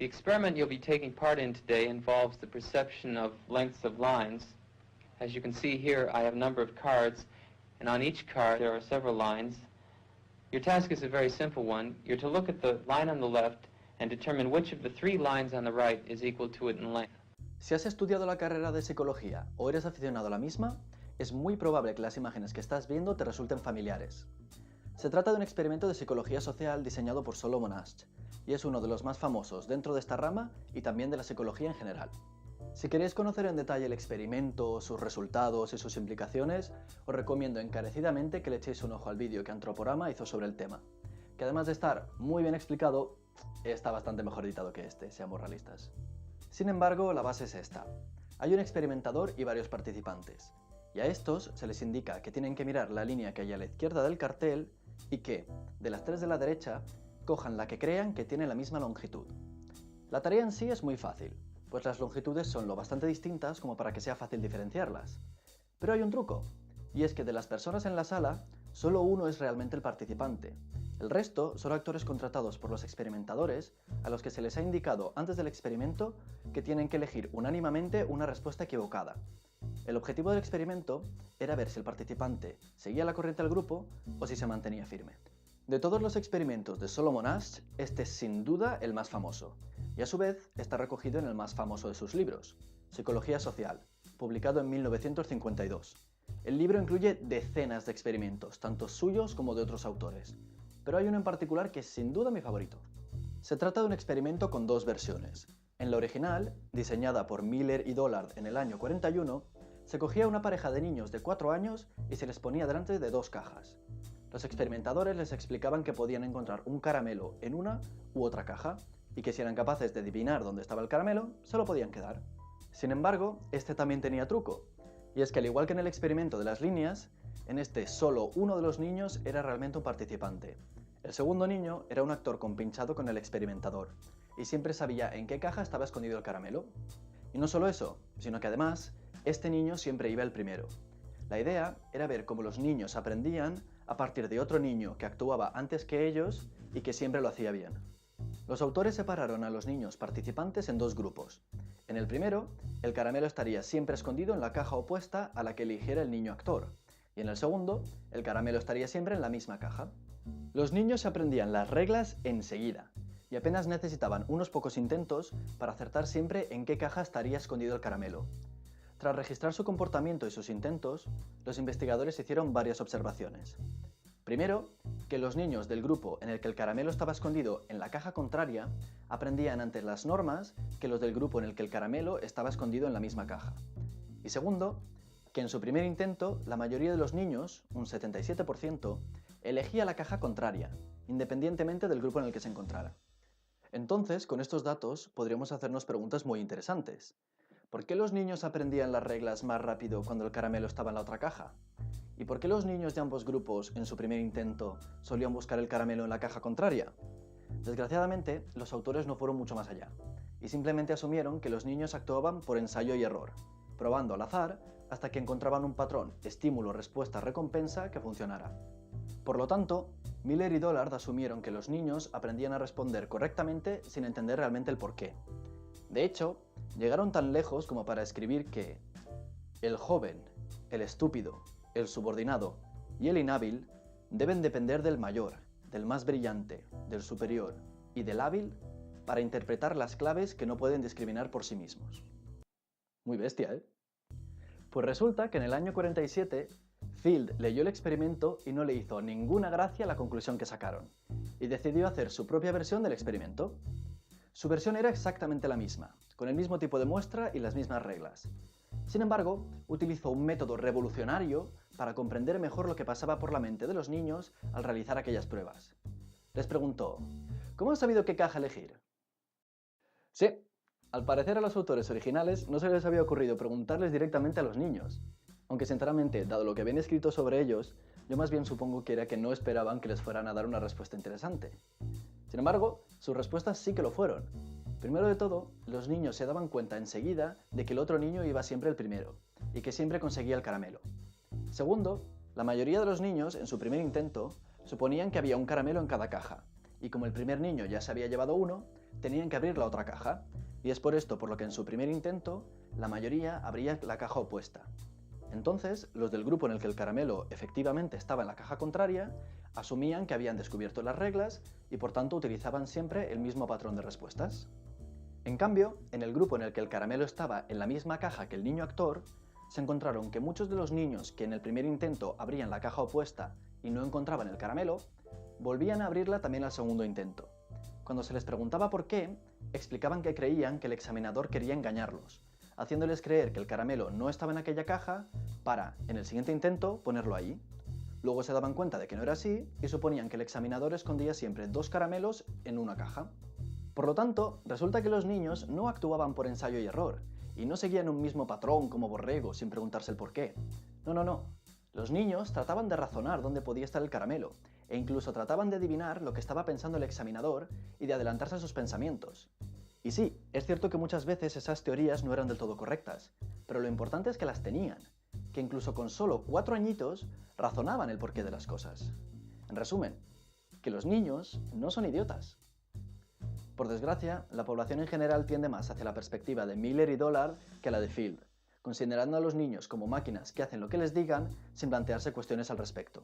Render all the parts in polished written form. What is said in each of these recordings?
The experiment you'll be taking part in today involves the perception of lengths of lines. As you can see here, I have a number of cards, and on each card there are several lines. Your task is a very simple one. You're to look at the line on the left and determine which of the three lines on the right is equal to it in length. Si has estudiado la carrera de psicología o eres aficionado a la misma, es muy probable que las imágenes que estás viendo te resulten familiares. Se trata de un experimento de psicología social diseñado por Solomon Asch, y es uno de los más famosos dentro de esta rama y también de la psicología en general. Si queréis conocer en detalle el experimento, sus resultados y sus implicaciones, os recomiendo encarecidamente que le echéis un ojo al vídeo que Antroporama hizo sobre el tema, que además de estar muy bien explicado, está bastante mejor editado que este, seamos realistas. Sin embargo, la base es esta. Hay un experimentador y varios participantes, y a estos se les indica que tienen que mirar la línea que hay a la izquierda del cartel y que, de las tres de la derecha, cojan la que crean que tiene la misma longitud. La tarea en sí es muy fácil, pues las longitudes son lo bastante distintas como para que sea fácil diferenciarlas. Pero hay un truco, y es que de las personas en la sala, solo uno es realmente el participante. El resto son actores contratados por los experimentadores a los que se les ha indicado antes del experimento que tienen que elegir unánimemente una respuesta equivocada. El objetivo del experimento era ver si el participante seguía la corriente del grupo o si se mantenía firme. De todos los experimentos de Solomon Asch, este es sin duda el más famoso, y a su vez está recogido en el más famoso de sus libros, Psicología Social, publicado en 1952. El libro incluye decenas de experimentos, tanto suyos como de otros autores, pero hay uno en particular que es sin duda mi favorito. Se trata de un experimento con dos versiones. En la original, diseñada por Miller y Dollard en el año 41, se cogía a una pareja de niños de 4 años y se les ponía delante de dos cajas. Los experimentadores les explicaban que podían encontrar un caramelo en una u otra caja, y que si eran capaces de adivinar dónde estaba el caramelo, se lo podían quedar. Sin embargo, este también tenía truco, y es que al igual que en el experimento de las líneas, en este solo uno de los niños era realmente un participante. El segundo niño era un actor compinchado con el experimentador, y siempre sabía en qué caja estaba escondido el caramelo. Y no solo eso, sino que además, este niño siempre iba el primero. La idea era ver cómo los niños aprendían a partir de otro niño que actuaba antes que ellos y que siempre lo hacía bien. Los autores separaron a los niños participantes en dos grupos. En el primero, el caramelo estaría siempre escondido en la caja opuesta a la que eligiera el niño actor, y en el segundo, el caramelo estaría siempre en la misma caja. Los niños aprendían las reglas enseguida, y apenas necesitaban unos pocos intentos para acertar siempre en qué caja estaría escondido el caramelo. Tras registrar su comportamiento y sus intentos, los investigadores hicieron varias observaciones. Primero, que los niños del grupo en el que el caramelo estaba escondido en la caja contraria aprendían antes las normas que los del grupo en el que el caramelo estaba escondido en la misma caja. Y segundo, que en su primer intento la mayoría de los niños, un 77%, elegía la caja contraria, independientemente del grupo en el que se encontrara. Entonces, con estos datos podríamos hacernos preguntas muy interesantes. ¿Por qué los niños aprendían las reglas más rápido cuando el caramelo estaba en la otra caja? ¿Y por qué los niños de ambos grupos, en su primer intento, solían buscar el caramelo en la caja contraria? Desgraciadamente, los autores no fueron mucho más allá, y simplemente asumieron que los niños actuaban por ensayo y error, probando al azar hasta que encontraban un patrón estímulo-respuesta-recompensa que funcionara. Por lo tanto, Miller y Dollard asumieron que los niños aprendían a responder correctamente sin entender realmente el porqué. De hecho, llegaron tan lejos como para escribir que el joven, el estúpido, el subordinado y el inhábil deben depender del mayor, del más brillante, del superior y del hábil para interpretar las claves que no pueden discriminar por sí mismos. Muy bestia, ¿eh? Pues resulta que en el año 47, Field leyó el experimento y no le hizo ninguna gracia la conclusión que sacaron, y decidió hacer su propia versión del experimento. Su versión era exactamente la misma, con el mismo tipo de muestra y las mismas reglas. Sin embargo, utilizó un método revolucionario para comprender mejor lo que pasaba por la mente de los niños al realizar aquellas pruebas. Les preguntó, ¿cómo han sabido qué caja elegir? Sí, al parecer a los autores originales no se les había ocurrido preguntarles directamente a los niños, aunque sinceramente, dado lo que ven escrito sobre ellos, yo más bien supongo que era que no esperaban que les fueran a dar una respuesta interesante. Sin embargo, sus respuestas sí que lo fueron. Primero de todo, los niños se daban cuenta enseguida de que el otro niño iba siempre el primero, y que siempre conseguía el caramelo. Segundo, la mayoría de los niños, en su primer intento, suponían que había un caramelo en cada caja, y como el primer niño ya se había llevado uno, tenían que abrir la otra caja, y es por esto por lo que en su primer intento, la mayoría abría la caja opuesta. Entonces, los del grupo en el que el caramelo efectivamente estaba en la caja contraria, asumían que habían descubierto las reglas y por tanto utilizaban siempre el mismo patrón de respuestas. En cambio, en el grupo en el que el caramelo estaba en la misma caja que el niño actor, se encontraron que muchos de los niños que en el primer intento abrían la caja opuesta y no encontraban el caramelo, volvían a abrirla también al segundo intento. Cuando se les preguntaba por qué, explicaban que creían que el examinador quería engañarlos, haciéndoles creer que el caramelo no estaba en aquella caja para, en el siguiente intento, ponerlo ahí. Luego se daban cuenta de que no era así y suponían que el examinador escondía siempre 2 caramelos en una caja. Por lo tanto, resulta que los niños no actuaban por ensayo y error, y no seguían un mismo patrón como borregos sin preguntarse el por qué. No. Los niños trataban de razonar dónde podía estar el caramelo, e incluso trataban de adivinar lo que estaba pensando el examinador y de adelantarse a sus pensamientos. Y sí, es cierto que muchas veces esas teorías no eran del todo correctas, pero lo importante es que las tenían, que incluso con solo 4 añitos razonaban el porqué de las cosas. En resumen, que los niños no son idiotas. Por desgracia, la población en general tiende más hacia la perspectiva de Miller y Dollar que a la de Field, considerando a los niños como máquinas que hacen lo que les digan sin plantearse cuestiones al respecto.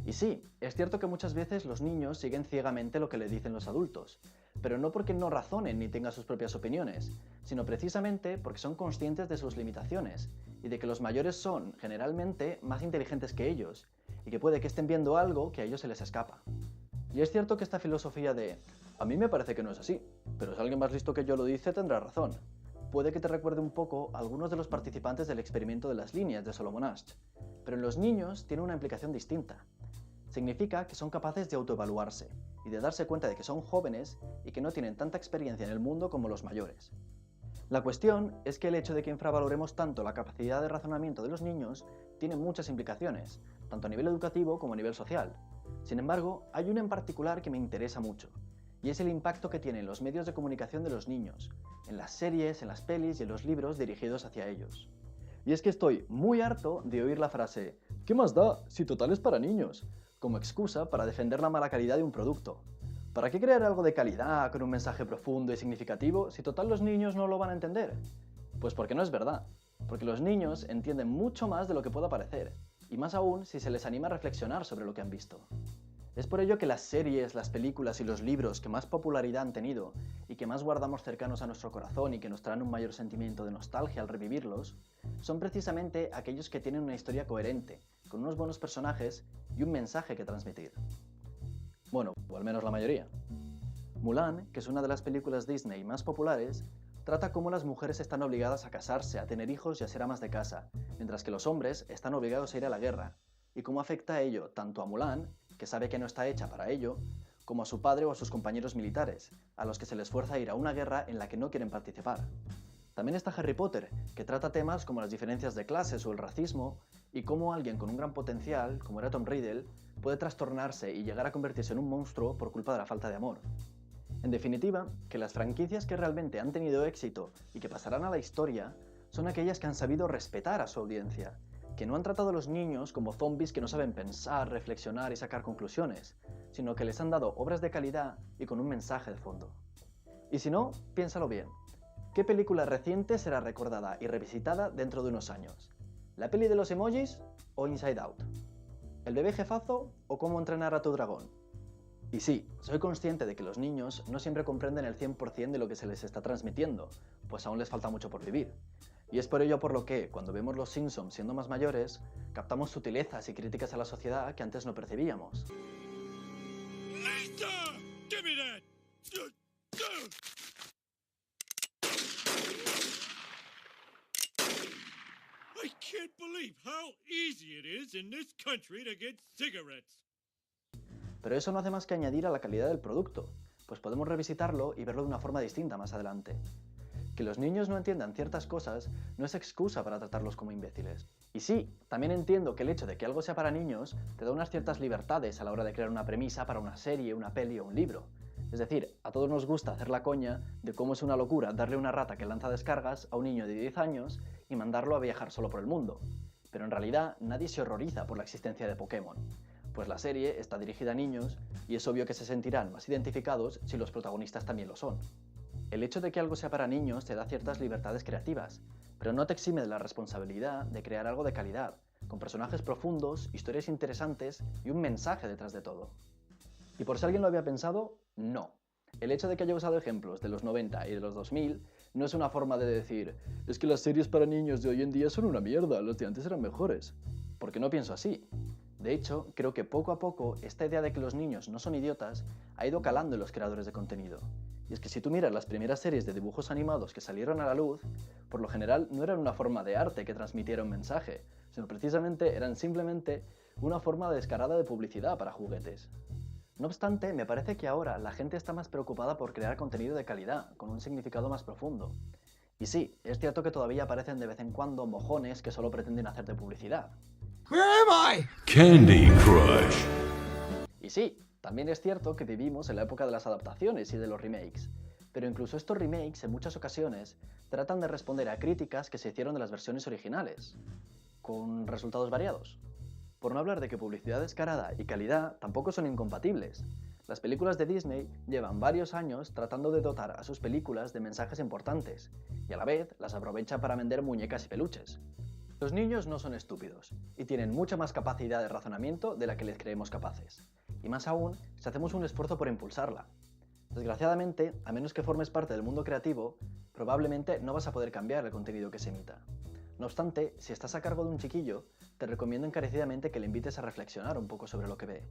Y sí, es cierto que muchas veces los niños siguen ciegamente lo que le dicen los adultos, pero no porque no razonen ni tengan sus propias opiniones, sino precisamente porque son conscientes de sus limitaciones y de que los mayores son, generalmente, más inteligentes que ellos, y que puede que estén viendo algo que a ellos se les escapa. Y es cierto que esta filosofía de a mí me parece que no es así, pero si alguien más listo que yo lo dice tendrá razón, puede que te recuerde un poco a algunos de los participantes del experimento de las líneas de Solomon Asch, pero en los niños tiene una implicación distinta. Significa que son capaces de autoevaluarse y de darse cuenta de que son jóvenes y que no tienen tanta experiencia en el mundo como los mayores. La cuestión es que el hecho de que infravaloremos tanto la capacidad de razonamiento de los niños tiene muchas implicaciones, tanto a nivel educativo como a nivel social. Sin embargo, hay una en particular que me interesa mucho, y es el impacto que tienen los medios de comunicación de los niños, en las series, en las pelis y en los libros dirigidos hacia ellos. Y es que estoy muy harto de oír la frase ¿qué más da si total es para niños?, como excusa para defender la mala calidad de un producto. ¿Para qué crear algo de calidad con un mensaje profundo y significativo si total los niños no lo van a entender? Pues porque no es verdad, porque los niños entienden mucho más de lo que pueda parecer, y más aún si se les anima a reflexionar sobre lo que han visto. Es por ello que las series, las películas y los libros que más popularidad han tenido y que más guardamos cercanos a nuestro corazón y que nos traen un mayor sentimiento de nostalgia al revivirlos, son precisamente aquellos que tienen una historia coherente, con unos buenos personajes y un mensaje que transmitir. Bueno, o al menos la mayoría. Mulan, que es una de las películas Disney más populares, trata cómo las mujeres están obligadas a casarse, a tener hijos y a ser amas de casa, mientras que los hombres están obligados a ir a la guerra, y cómo afecta a ello tanto a Mulan, que sabe que no está hecha para ello, como a su padre o a sus compañeros militares, a los que se les fuerza a ir a una guerra en la que no quieren participar. También está Harry Potter, que trata temas como las diferencias de clases o el racismo, y cómo alguien con un gran potencial, como era Tom Riddle, puede trastornarse y llegar a convertirse en un monstruo por culpa de la falta de amor. En definitiva, que las franquicias que realmente han tenido éxito y que pasarán a la historia son aquellas que han sabido respetar a su audiencia, que no han tratado a los niños como zombies que no saben pensar, reflexionar y sacar conclusiones, sino que les han dado obras de calidad y con un mensaje de fondo. Y si no, piénsalo bien. ¿Qué película reciente será recordada y revisitada dentro de unos años? ¿La peli de los emojis o Inside Out? ¿El bebé jefazo o cómo entrenar a tu dragón? Y sí, soy consciente de que los niños no siempre comprenden el 100% de lo que se les está transmitiendo, pues aún les falta mucho por vivir. Y es por ello por lo que, cuando vemos los Simpsons siendo más mayores, captamos sutilezas y críticas a la sociedad que antes no percibíamos. Lisa! Give me that! I can't believe how easy it is in this country to get cigarettes. Pero eso no hace más que añadir a la calidad del producto, pues podemos revisitarlo y verlo de una forma distinta más adelante. Que los niños no entiendan ciertas cosas no es excusa para tratarlos como imbéciles. Y sí, también entiendo que el hecho de que algo sea para niños te da unas ciertas libertades a la hora de crear una premisa para una serie, una peli o un libro. Es decir, a todos nos gusta hacer la coña de cómo es una locura darle una rata que lanza descargas a un niño de 10 años y mandarlo a viajar solo por el mundo. Pero en realidad nadie se horroriza por la existencia de Pokémon. Pues la serie está dirigida a niños y es obvio que se sentirán más identificados si los protagonistas también lo son. El hecho de que algo sea para niños te da ciertas libertades creativas, pero no te exime de la responsabilidad de crear algo de calidad, con personajes profundos, historias interesantes y un mensaje detrás de todo. Y por si alguien lo había pensado, no. El hecho de que haya usado ejemplos de los 90 y de los 2000 no es una forma de decir es que las series para niños de hoy en día son una mierda, los de antes eran mejores. Porque no pienso así. De hecho, creo que poco a poco esta idea de que los niños no son idiotas ha ido calando en los creadores de contenido. Y es que si tú miras las primeras series de dibujos animados que salieron a la luz, por lo general no eran una forma de arte que transmitiera un mensaje, sino precisamente eran simplemente una forma descarada de publicidad para juguetes. No obstante, me parece que ahora la gente está más preocupada por crear contenido de calidad, con un significado más profundo. Y sí, es cierto que todavía aparecen de vez en cuando mojones que solo pretenden hacerte publicidad. Where am I? Candy Crush. Y sí, también es cierto que vivimos en la época de las adaptaciones y de los remakes, pero incluso estos remakes en muchas ocasiones tratan de responder a críticas que se hicieron de las versiones originales, con resultados variados. Por no hablar de que publicidad descarada y calidad tampoco son incompatibles. Las películas de Disney llevan varios años tratando de dotar a sus películas de mensajes importantes, y a la vez las aprovecha para vender muñecas y peluches. Los niños no son estúpidos, y tienen mucha más capacidad de razonamiento de la que les creemos capaces, y más aún si hacemos un esfuerzo por impulsarla. Desgraciadamente, a menos que formes parte del mundo creativo, probablemente no vas a poder cambiar el contenido que se emita. No obstante, si estás a cargo de un chiquillo, te recomiendo encarecidamente que le invites a reflexionar un poco sobre lo que ve.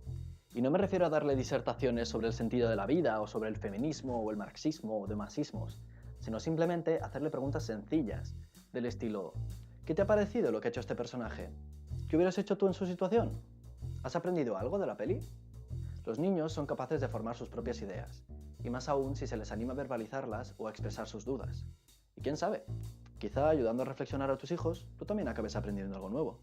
Y no me refiero a darle disertaciones sobre el sentido de la vida, o sobre el feminismo, o el marxismo, o demás ismos, sino simplemente hacerle preguntas sencillas, del estilo: ¿qué te ha parecido lo que ha hecho este personaje? ¿Qué hubieras hecho tú en su situación? ¿Has aprendido algo de la peli? Los niños son capaces de formar sus propias ideas, y más aún si se les anima a verbalizarlas o a expresar sus dudas. Y quién sabe, quizá ayudando a reflexionar a tus hijos, tú también acabes aprendiendo algo nuevo.